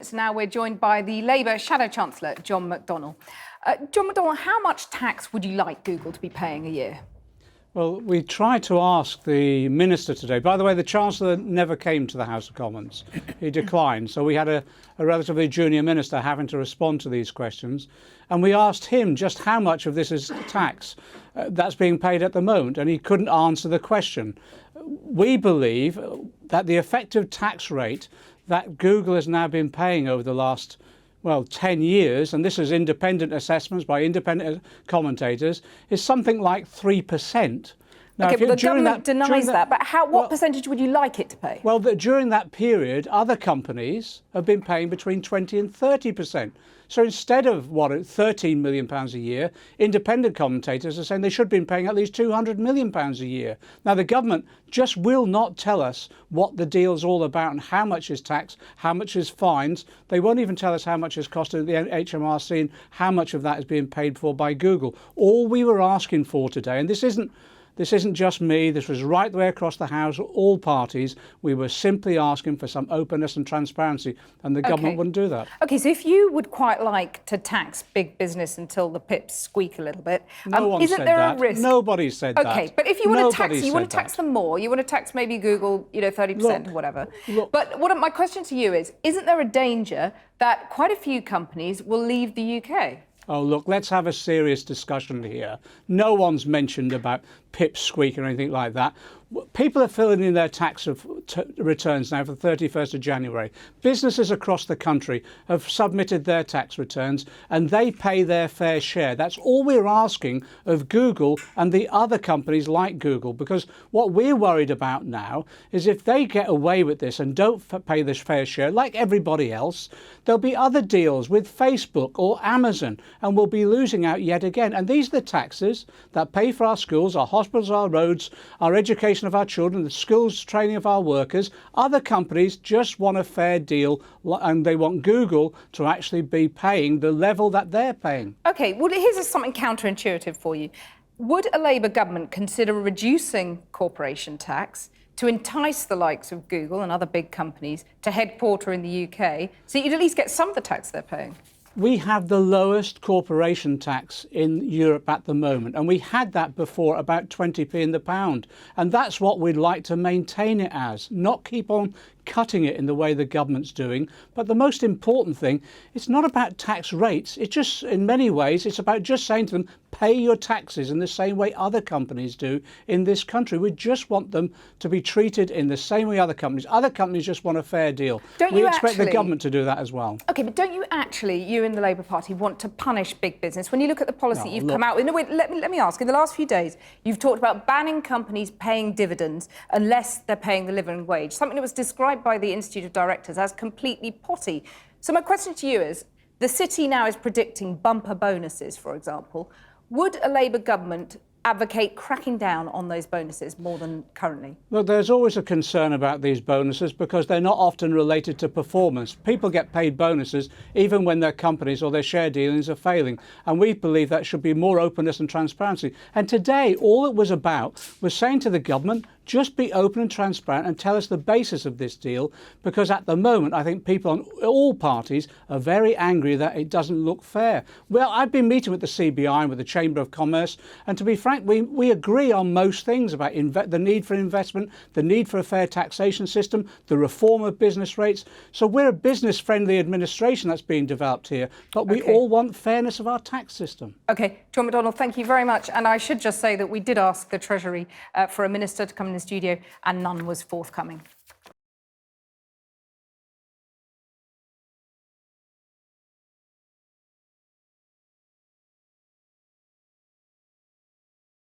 Business, and now we're joined by the Labour Shadow Chancellor, John McDonnell. John McDonnell, how much tax would you like Google to be paying a year? Well, we tried to ask the Minister today. By the way, the Chancellor never came to the House of Commons. He declined. So we had a relatively junior minister having to respond to these questions. And we asked him just how much of this is tax that's being paid at the moment. And he couldn't answer the question. We believe that the effective tax rate that Google has now been paying over the last 10 years, and this is independent assessments by independent commentators, is something like 3%. Now, OK, well, the government denies that, but what percentage would you like it to pay? Well, during that period, other companies have been paying between 20 and 30%. So instead of, £13 million a year, independent commentators are saying they should have been paying at least £200 million a year. Now, the government just will not tell us what the deal's all about and how much is tax, how much is fines. They won't even tell us how much is costing the HMRC and how much of that is being paid for by Google. All we were asking for today, and this isn't just me, this was right the way across the House, all parties. We were simply asking for some openness and transparency, and the government wouldn't do that. OK, so if you would quite like to tax big business until the pips squeak a little bit, isn't there a risk? Nobody said that. OK, but if you want to tax them more, you want to tax maybe Google, 30% or whatever. But my question to you is, isn't there a danger that quite a few companies will leave the UK? Oh, look, let's have a serious discussion here. No one's mentioned about pips squeaking or anything like that. People are filling in their tax returns now for the 31st of January. Businesses across the country have submitted their tax returns and they pay their fair share. That's all we're asking of Google and the other companies like Google, because what we're worried about now is if they get away with this and don't pay this fair share, like everybody else, there'll be other deals with Facebook or Amazon and we'll be losing out yet again. And these are the taxes that pay for our schools, our hospitals, our roads, our education of our children, the schools training of our workers. Other companies just want a fair deal and they want Google to actually be paying the level that they're paying. OK, well, here's something counterintuitive for you. Would a Labour government consider reducing corporation tax to entice the likes of Google and other big companies to headquarter in the UK so you'd at least get some of the tax they're paying? We have the lowest corporation tax in Europe at the moment, and we had that before about 20p in the pound. And that's what we'd like to maintain it as, not keep on cutting it in the way the government's doing. But the most important thing, it's not about tax rates. It's just, in many ways, it's about just saying to them, pay your taxes in the same way other companies do in this country. We just want them to be treated in the same way other companies. Other companies just want a fair deal. We expect the government to do that as well. OK, but don't you actually, you in the Labour Party, want to punish big business? When you look at the policy you've come out with, let me ask, in the last few days, you've talked about banning companies paying dividends unless they're paying the living wage, something that was described by the Institute of Directors as completely potty. So my question to you is, the City now is predicting bumper bonuses, for example. Would a Labour government advocate cracking down on those bonuses more than currently? Well, there's always a concern about these bonuses because they're not often related to performance. People get paid bonuses even when their companies or their share dealings are failing. And we believe that should be more openness and transparency. And today, all it was about was saying to the government, just be open and transparent and tell us the basis of this deal, because at the moment, I think people on all parties are very angry that it doesn't look fair. Well, I've been meeting with the CBI and with the Chamber of Commerce, and to be frank, we agree on most things about the need for investment, the need for a fair taxation system, the reform of business rates. So we're a business-friendly administration that's being developed here, but we all want fairness of our tax system. OK, John McDonnell, thank you very much. And I should just say that we did ask the Treasury for a minister to come in the studio, and none was forthcoming.